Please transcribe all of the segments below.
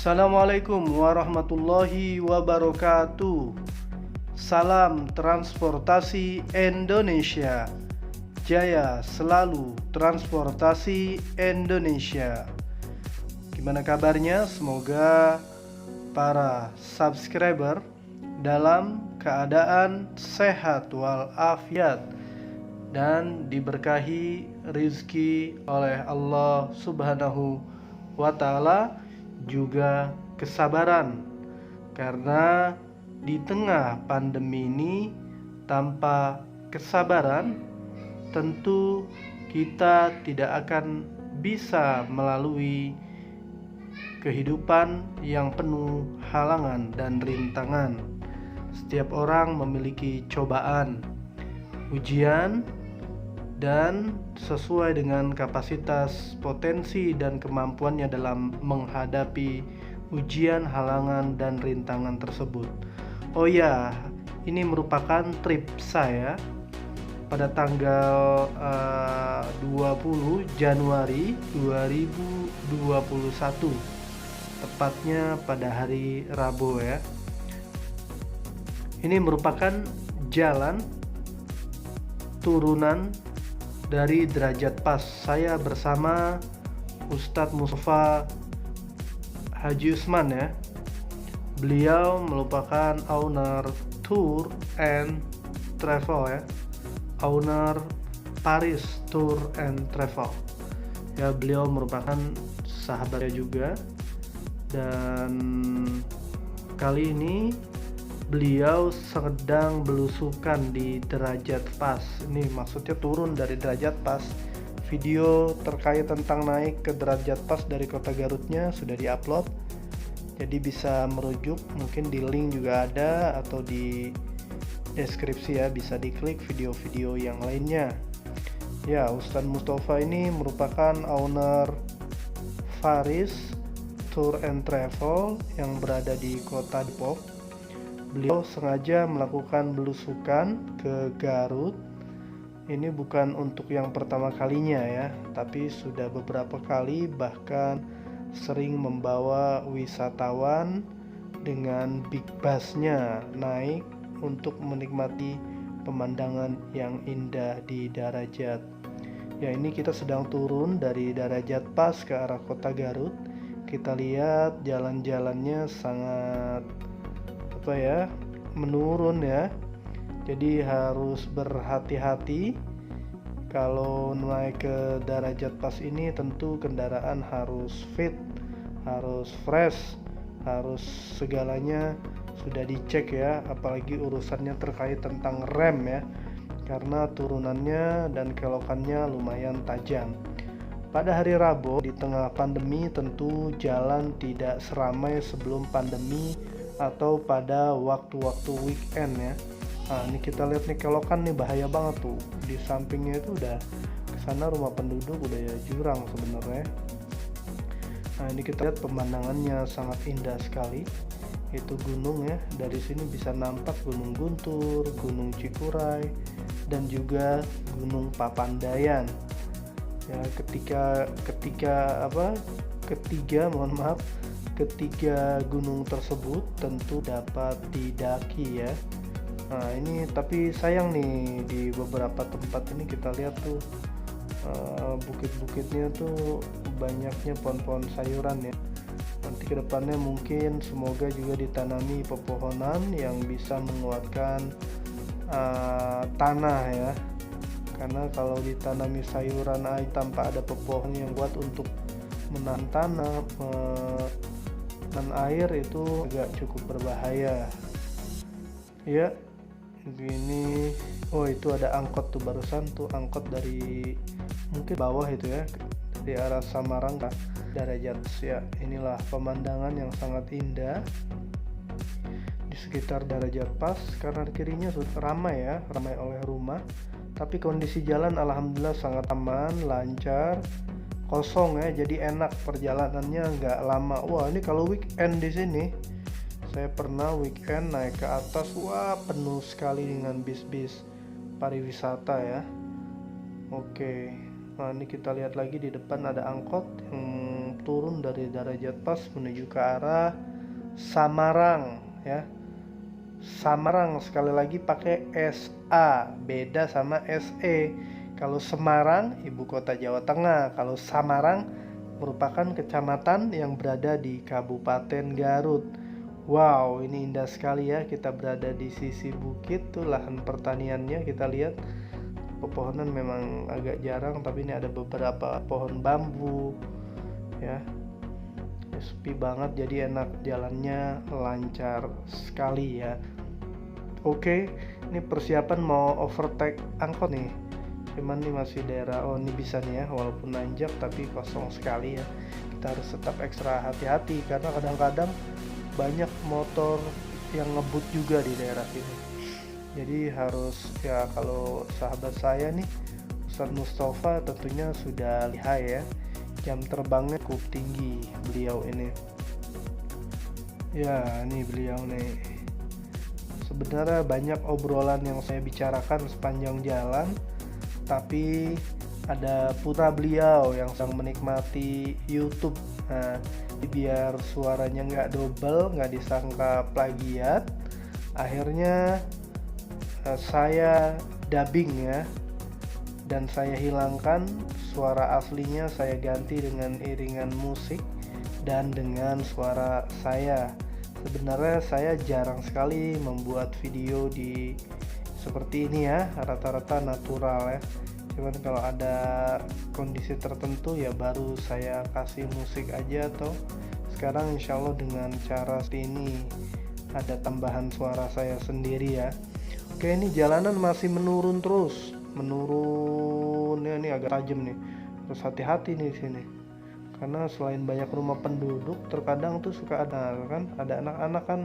Assalamualaikum warahmatullahi wabarakatuh. Salam transportasi Indonesia. Jaya selalu transportasi Indonesia. Gimana kabarnya? Semoga para subscriber dalam keadaan sehat walafiat dan diberkahi rizki oleh Allah Subhanahu wa ta'ala, juga kesabaran, karena di tengah pandemi ini tanpa kesabaran tentu kita tidak akan bisa melalui kehidupan yang penuh halangan dan rintangan. Setiap orang memiliki cobaan, ujian, dan sesuai dengan kapasitas, potensi, dan kemampuannya dalam menghadapi ujian, halangan, dan rintangan tersebut. Oh ya, ini merupakan trip saya pada tanggal 20 Januari 2021, tepatnya pada hari Rabu ya. Ini merupakan jalan turunan dari Derajat Pas. Saya bersama Ustadz Mustafa Haji Usman ya. Beliau merupakan owner tour and travel ya, owner Paris Tour and Travel ya. Beliau merupakan sahabatnya juga, dan kali ini beliau sedang belusukan di Derajat Pas. Ini maksudnya turun dari Derajat Pas. Video terkait tentang naik ke Derajat Pas dari kota Garutnya sudah diupload, jadi bisa merujuk, mungkin di link juga ada atau di deskripsi ya, bisa diklik video-video yang lainnya ya. Ustadz Mustafa ini merupakan owner Faris Tour and Travel yang berada di kota Depok. Beliau sengaja melakukan belusukan ke Garut. Ini bukan untuk yang pertama kalinya ya, tapi sudah beberapa kali, bahkan sering membawa wisatawan dengan big busnya naik untuk menikmati pemandangan yang indah di Darajat. Ya, ini kita sedang turun dari Darajat Pas ke arah kota Garut. Kita lihat jalan-jalannya sangat menurun ya, jadi harus berhati-hati. Kalau naik ke Derajat Pas ini tentu kendaraan harus fit, harus fresh, harus segalanya sudah dicek ya, apalagi urusannya terkait tentang rem ya, karena turunannya dan kelokannya lumayan tajam. Pada hari Rabu di tengah pandemi tentu jalan tidak seramai sebelum pandemi atau pada waktu-waktu weekend ya. Nah, ini kita lihat nih kelokan nih, bahaya banget tuh. Di sampingnya itu udah kesana rumah penduduk, udah ya jurang sebenarnya. Nah, ini kita lihat pemandangannya sangat indah sekali. Itu gunung ya. Dari sini bisa nampak Gunung Guntur, Gunung Cikuray, dan juga Gunung Papandayan. Ya, ketiga gunung tersebut tentu dapat didaki ya. Nah, ini tapi sayang nih, di beberapa tempat ini kita lihat tuh bukit-bukitnya tuh banyaknya pohon-pohon sayuran ya. Nanti kedepannya mungkin semoga juga ditanami pepohonan yang bisa menguatkan tanah ya, karena kalau ditanami sayuran tanpa ada pepohonan yang kuat untuk menahan tanah dan air, itu agak cukup berbahaya ya. Gini, oh itu ada angkot tuh barusan tuh, angkot dari mungkin bawah itu ya, dari arah Samarang ke Derajat ya. Inilah pemandangan yang sangat indah di sekitar Derajat Pas. Kanan kirinya sudah ramai ya, ramai oleh rumah, tapi kondisi jalan alhamdulillah sangat aman, lancar, kosong ya, jadi enak perjalanannya, nggak lama. Wah, ini kalau weekend di sini, saya pernah weekend naik ke atas, wah penuh sekali dengan bis-bis pariwisata ya. Oke, nah ini kita lihat lagi di depan ada angkot yang turun dari Darajat Pas menuju ke arah Samarang ya. Samarang sekali lagi pakai SA, beda sama SE. Kalau Semarang ibu kota Jawa Tengah, kalau Samarang merupakan kecamatan yang berada di Kabupaten Garut. Wow, ini indah sekali ya, kita berada di sisi bukit tuh lahan pertaniannya. Kita lihat pepohonan memang agak jarang, tapi ini ada beberapa pohon bambu ya. Sepi banget, jadi enak, jalannya lancar sekali ya. Oke, ini persiapan mau overtake angkot nih. Cuman ini masih daerah, oh ini bisa nih ya, walaupun nanjak tapi kosong sekali ya. Kita harus tetap ekstra hati-hati karena kadang-kadang banyak motor yang ngebut juga di daerah sini. Jadi harus ya, kalau sahabat saya nih Ustadz Mustafa tentunya sudah lihai ya, jam terbangnya cukup tinggi beliau ini ya. Ini beliau nih, sebenarnya banyak obrolan yang saya bicarakan sepanjang jalan, tapi ada putra beliau yang sedang menikmati YouTube. Nah, biar suaranya nggak double, nggak disangka plagiat, akhirnya saya dubbing ya, dan saya hilangkan suara aslinya, saya ganti dengan iringan musik dan dengan suara saya. Sebenarnya saya jarang sekali membuat video di seperti ini ya, rata-rata natural ya. Cuman kalau ada kondisi tertentu ya baru saya kasih musik aja, atau sekarang insya Allah dengan cara seperti ini ada tambahan suara saya sendiri ya. Oke, ini jalanan masih menurun terus, menurun ya, ini agak tajam nih, terus hati-hati nih di sini karena selain banyak rumah penduduk terkadang tuh suka ada kan, ada anak-anak kan.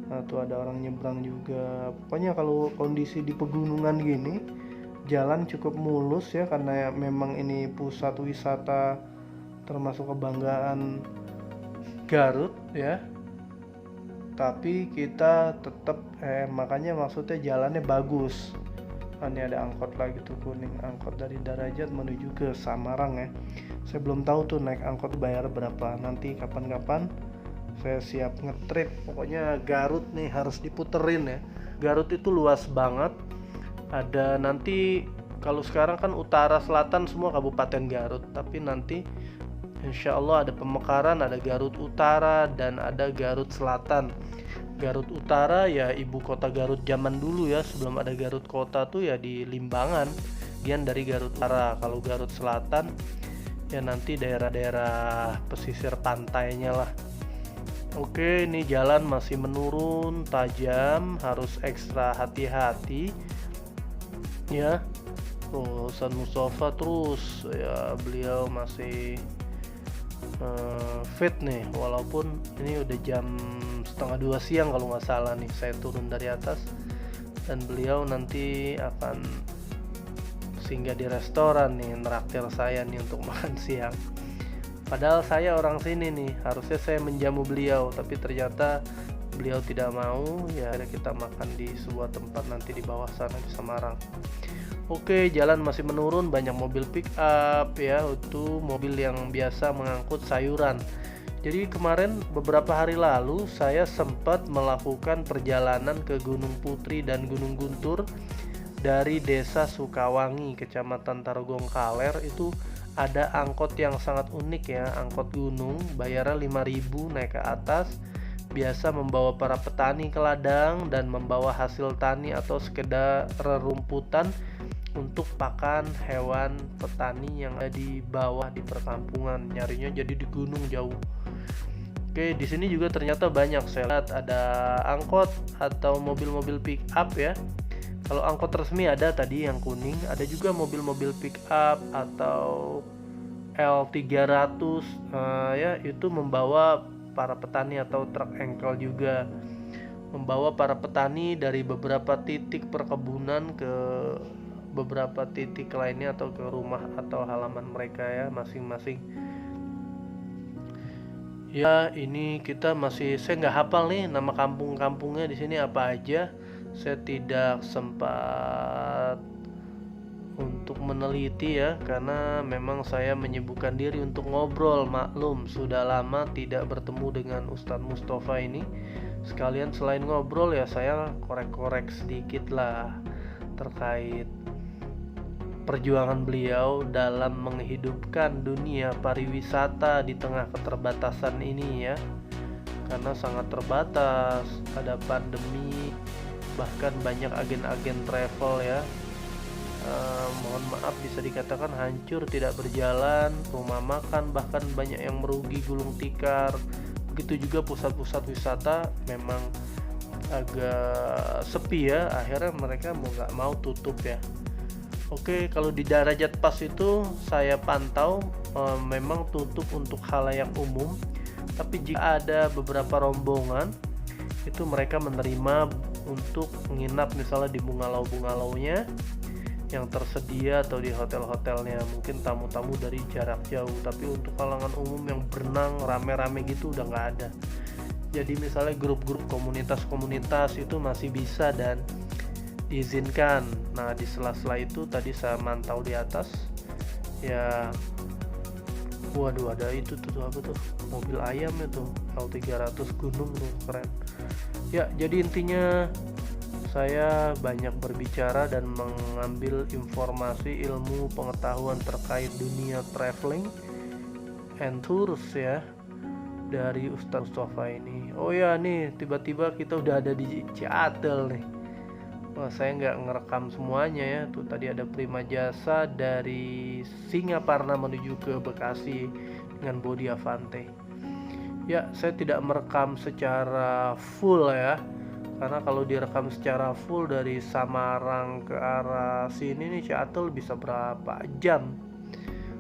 Nah tuh ada orang nyebrang juga. Pokoknya kalau kondisi di pegunungan gini jalan cukup mulus ya, karena memang ini pusat wisata termasuk kebanggaan Garut ya. Tapi kita tetap makanya maksudnya jalannya bagus. Ini ada angkot lagi tuh kuning, angkot dari Darajat menuju ke Samarang ya. Saya belum tahu tuh naik angkot bayar berapa, nanti kapan-kapan saya siap ngetrip. Pokoknya Garut nih harus diputerin ya. Garut itu luas banget, ada nanti, kalau sekarang kan utara selatan semua Kabupaten Garut, tapi nanti insya Allah ada pemekaran, ada Garut Utara dan ada Garut Selatan. Garut Utara ya ibu kota Garut zaman dulu ya, sebelum ada Garut kota tuh ya di Limbangan, bagian dari Garut Utara. Kalau Garut Selatan ya nanti daerah-daerah pesisir pantainya lah. Oke, ini jalan masih menurun tajam, harus ekstra hati-hati ya. Ustadz Mustafa terus ya, beliau masih fit nih, walaupun ini udah jam 1:30 siang kalau nggak salah nih saya turun dari atas, dan beliau nanti akan singgah di restoran nih, neraktir saya nih untuk makan siang. Padahal saya orang sini nih, harusnya saya menjamu beliau, tapi ternyata beliau tidak mau ya. Kita makan di sebuah tempat nanti di bawah sana di Samarang. Oke, jalan masih menurun, banyak mobil pick up ya, itu mobil yang biasa mengangkut sayuran. Jadi kemarin beberapa hari lalu saya sempat melakukan perjalanan ke Gunung Putri dan Gunung Guntur dari Desa Sukawangi, Kecamatan Tarogong Kaler. Itu ada angkot yang sangat unik ya, angkot gunung, bayarnya 5.000 naik ke atas. Biasa membawa para petani ke ladang dan membawa hasil tani atau sekedar rerumputan untuk pakan hewan petani yang ada di bawah di perkampungan. Nyarinya jadi di gunung jauh. Oke, di sini juga ternyata banyak, saya lihat ada angkot atau mobil-mobil pick up ya. Kalau angkot resmi ada tadi yang kuning, ada juga mobil-mobil pick up atau L300 ya, itu membawa para petani, atau truk engkel juga membawa para petani dari beberapa titik perkebunan ke beberapa titik lainnya atau ke rumah atau halaman mereka ya masing-masing. Ya ini kita masih, saya nggak hafal nih nama kampung-kampungnya di sini apa aja. Saya tidak sempat untuk meneliti ya, karena memang saya menyibukkan diri untuk ngobrol. Maklum, sudah lama tidak bertemu dengan Ustadz Mustafa ini. Sekalian selain ngobrol ya, saya korek-korek sedikit lah terkait perjuangan beliau dalam menghidupkan dunia pariwisata di tengah keterbatasan ini ya, karena sangat terbatas, ada pandemi, bahkan banyak agen-agen travel ya, mohon maaf bisa dikatakan hancur, tidak berjalan, rumah makan bahkan banyak yang merugi gulung tikar. Begitu juga pusat-pusat wisata memang agak sepi ya, akhirnya mereka mau nggak mau tutup ya. Oke, kalau di Darajat Pas itu saya pantau memang tutup untuk khalayak umum, tapi jika ada beberapa rombongan itu mereka menerima untuk menginap misalnya di bungalau-bungalaunya yang tersedia atau di hotel-hotelnya, mungkin tamu-tamu dari jarak jauh. Tapi untuk kalangan umum yang berenang rame-rame gitu udah nggak ada. Jadi misalnya grup-grup komunitas-komunitas itu masih bisa dan diizinkan. Nah di sela-sela itu tadi saya mantau di atas ya, waduh ada itu tuh apa tuh, mobil ayam itu L300 gunung tuh, keren ya. Jadi intinya saya banyak berbicara dan mengambil informasi, ilmu, pengetahuan terkait dunia traveling and tours ya dari Ustadz Mustafa ini. Oh ya nih, tiba-tiba kita udah ada di Ciatel nih. Wah, saya nggak ngerekam semuanya ya. Tuh tadi ada Prima Jasa dari Singaparna menuju ke Bekasi dengan bodi Avante. Ya, saya tidak merekam secara full ya, karena kalau direkam secara full dari Samarang ke arah sini nih Ciatel bisa berapa jam.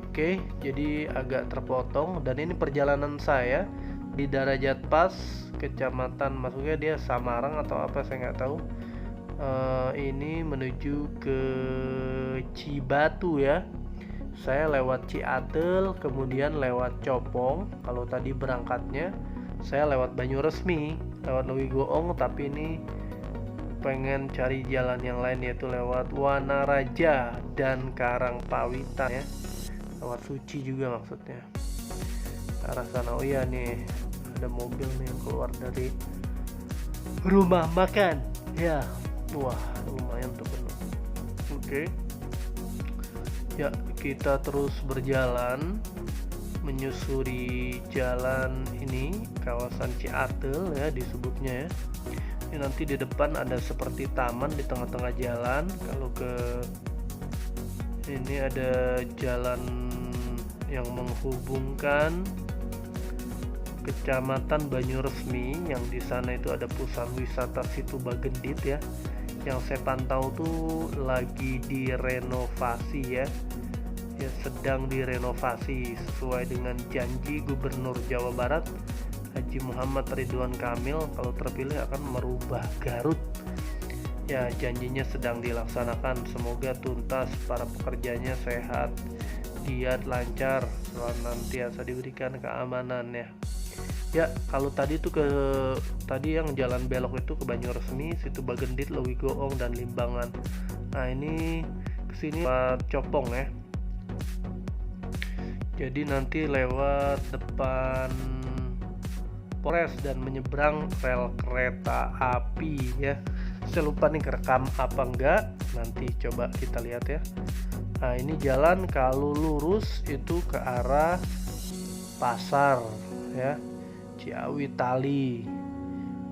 Oke, jadi agak terpotong. Dan ini perjalanan saya di Darajat Pas, kecamatan, maksudnya dia Samarang atau apa saya nggak tahu. Ini menuju ke Cibatu ya. Saya lewat Ciatel, kemudian lewat Copong. Kalau tadi berangkatnya saya lewat Banyuresmi, lewat Lewi Goong, tapi ini pengen cari jalan yang lain, yaitu lewat Wanaraja dan Karangpawitan ya, lewat Suci juga maksudnya, ke arah sana. Oh iya nih ada mobil nih yang keluar dari rumah makan ya. Wah lumayan tuh penuh. Oke ya, kita terus berjalan menyusuri jalan ini, kawasan Ciatel ya disebutnya ya. Ini nanti di depan ada seperti taman di tengah-tengah jalan. Kalau ke ini ada jalan yang menghubungkan Kecamatan Banyuresmi, yang di sana itu ada pusat wisata Situ Bagendit ya. Yang saya pantau tuh lagi direnovasi ya. Ya sedang direnovasi sesuai dengan janji Gubernur Jawa Barat Haji Muhammad Ridwan Kamil kalau terpilih akan merubah Garut ya. Janjinya sedang dilaksanakan, semoga tuntas, para pekerjanya sehat, giat, lancar, senantiasa diberikan keamanan ya. Ya kalau tadi tuh tadi yang jalan belok itu ke Banyuresmi, Situ Bagendit, Lewi Goong dan Limbangan. Nah ini kesini lewat Copong ya. Jadi nanti lewat depan Polres dan menyeberang rel kereta api ya. Saya lupa nih kerekam apa enggak, nanti coba kita lihat ya. Nah ini jalan kalau lurus itu ke arah pasar ya, Ciawi Tali,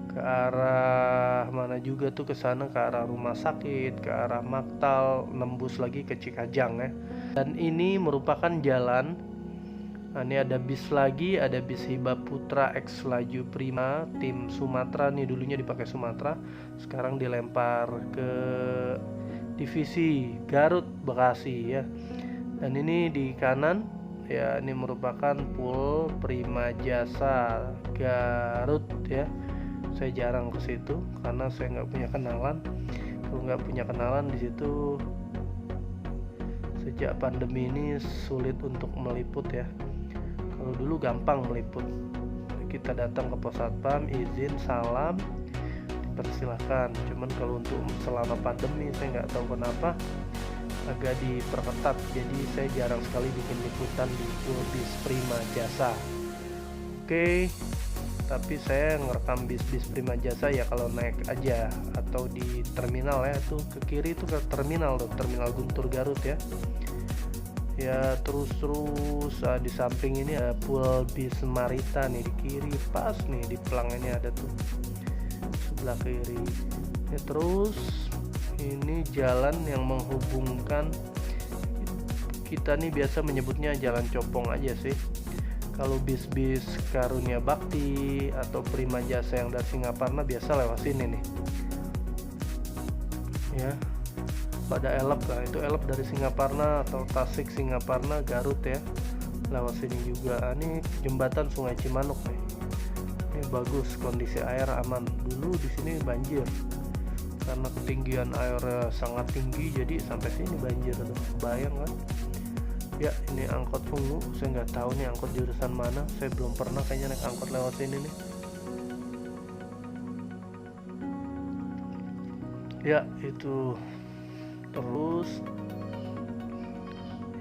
ke arah mana juga tuh, ke sana ke arah rumah sakit, ke arah Maktal, nembus lagi ke Cikajang ya. Dan ini merupakan jalan. Nah, ini ada bis lagi, ada bis Hiba Putra X Laju Prima tim Sumatera nih, dulunya dipakai Sumatera, sekarang dilempar ke divisi Garut Bekasi ya. Dan ini di kanan ya, ini merupakan Pul Prima Jasa Garut ya. Saya jarang ke situ karena saya nggak punya kenalan. Kalau nggak punya kenalan di situ, sejak pandemi ini sulit untuk meliput ya. Kalau dulu gampang meliput, kita datang ke pos satpam, izin, salam, dipersilahkan. Cuman kalau untuk selama pandemi saya nggak tahu kenapa agak diperketat, jadi saya jarang sekali bikin liputan di full bis Prima Jasa. Oke, tapi saya ngerekam bis-bis Prima Jasa ya kalau naik aja atau di terminal ya, tuh ke kiri itu ke terminal tuh, terminal Guntur Garut ya. Ya terus di samping ini ada pool bis Marita nih di kiri, pas nih di pelangnya ada tuh sebelah kiri ya. Terus ini jalan yang menghubungkan, kita nih biasa menyebutnya jalan Copong aja sih. Kalau bis-bis Karunia Bakti atau Prima Jasa yang dari Singaparna biasa lewat sini nih ya. Pada Elep lah, itu Elep dari Singaparna atau Tasik Singaparna Garut ya, lewat sini juga. Ini jembatan Sungai Cimanuk nih. Ini bagus, kondisi air aman. Dulu di sini banjir karena ketinggian air sangat tinggi, jadi sampai sini banjir tuh. Bayang kan? Ya ini angkot Fungu, saya nggak tahu nih angkot jurusan mana, saya belum pernah kayaknya naik angkot lewat sini nih. Ya itu. Terus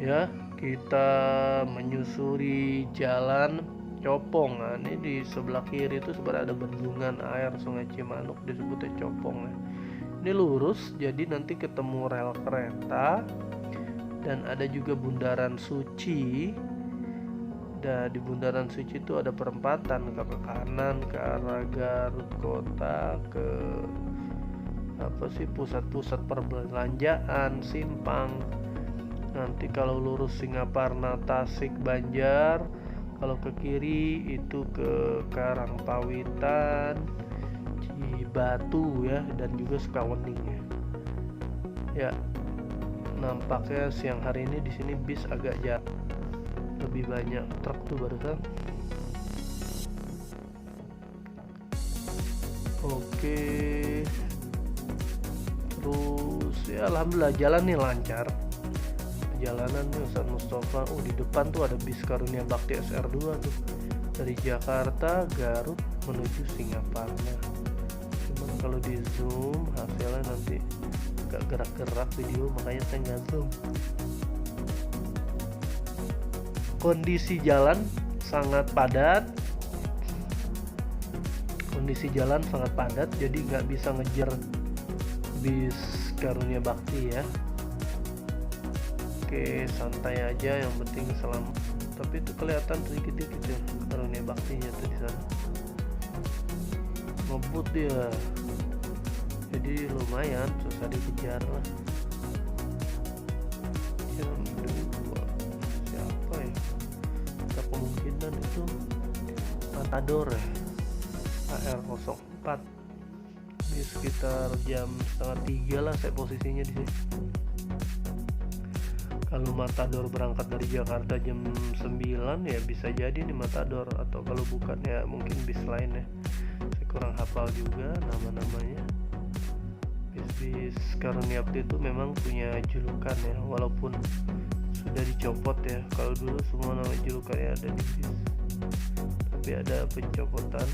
ya kita menyusuri jalan Copong. Nah, ini di sebelah kiri itu sebenarnya ada bendungan air Sungai Cimanuk, disebutnya Copong ya. Ini lurus, jadi nanti ketemu rel kereta dan ada juga Bundaran Suci. Dan di Bundaran Suci itu ada perempatan ke kanan ke arah Garut Kota, ke pusat-pusat perbelanjaan, Simpang. Nanti kalau lurus Singaparna, Tasik, Banjar. Kalau ke kiri itu ke Karangpawitan, Cibatu ya, dan juga Sukawening ya. Ya, nampaknya siang hari ini di sini bis agak jarang, lebih banyak truk tuh barusan. Oke. Terus ya alhamdulillah jalan nih lancar. Perjalanan nih Ustaz Mustafa. Di depan tuh ada bis Karunia Bakti SR2 tuh, dari Jakarta Garut menuju Singaparna. Cuman kalau di zoom hasilnya nanti gak gerak-gerak video, makanya saya nggak zoom. Kondisi jalan sangat padat. Jadi nggak bisa ngejar bis Karunia Bakti ya. Oke, santai aja, yang penting selamat. Tapi itu kelihatan sedikit-sedikit ya Karunia Baktinya tuh di sana. Ngebut dia. Jadi lumayan susah dikejar lah. Jam 2. Siapa ya? Ada kemungkinan itu Matador ya. AR04. Di sekitar jam 2:30 lah saya posisinya di sini. Kalau Matador berangkat dari Jakarta jam 9 ya bisa jadi nih Matador, atau kalau bukan ya mungkin bis lain ya. Saya kurang hafal juga nama-namanya. Bis-bis Karunia Bakti itu memang punya julukan ya, walaupun sudah dicopot ya. Kalau dulu semua nama julukannya ada di bis, tapi ada pencopotan.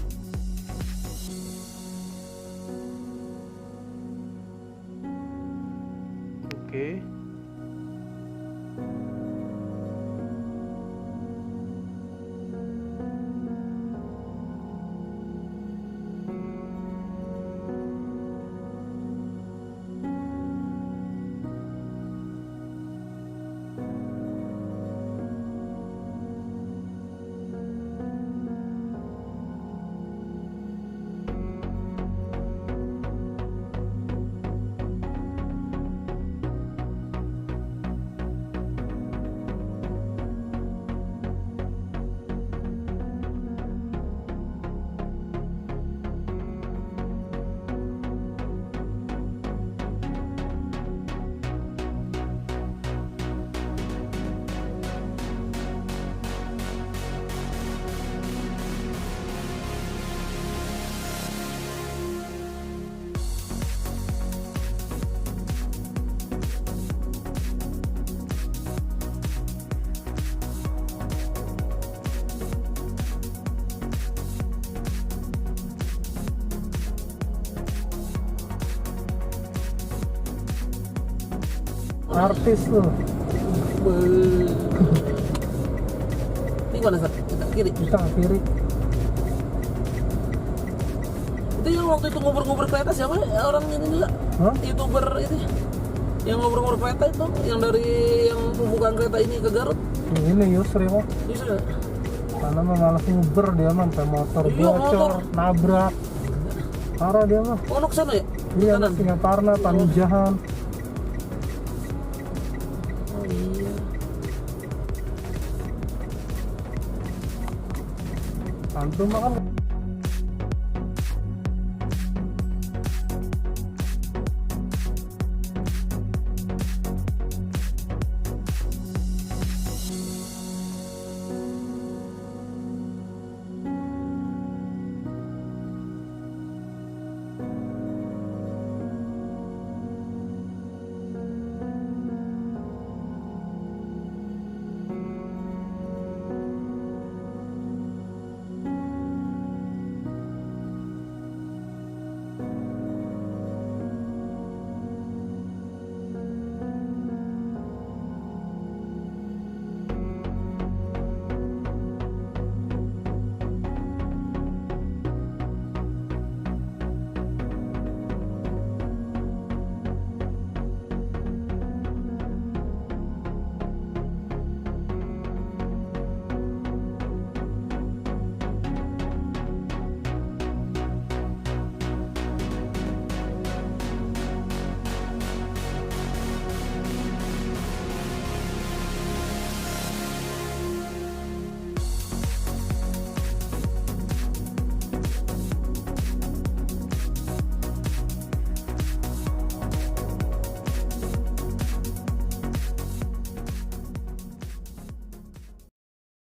Oke. Artis lu. Ini mana Sat? Kita ke kiri. Kita ke kiri. Itu yang waktu itu ngobrol-ngobrol kereta siapa ya? Orang ini juga. Hah? YouTuber itu. Yang ngobrol-ngobrol kereta itu, yang dari yang pembukaan kereta ini ke Garut. Ini Yusri mah. Bisa. Karena mah malas nguber dia mah sampai motor Iya, bocor, motor. nabrak. Parah dia mah. Oh, ke sana ya? Iya, Kanan. Singaparna, Panijahan. Oh iya. Antum mah kan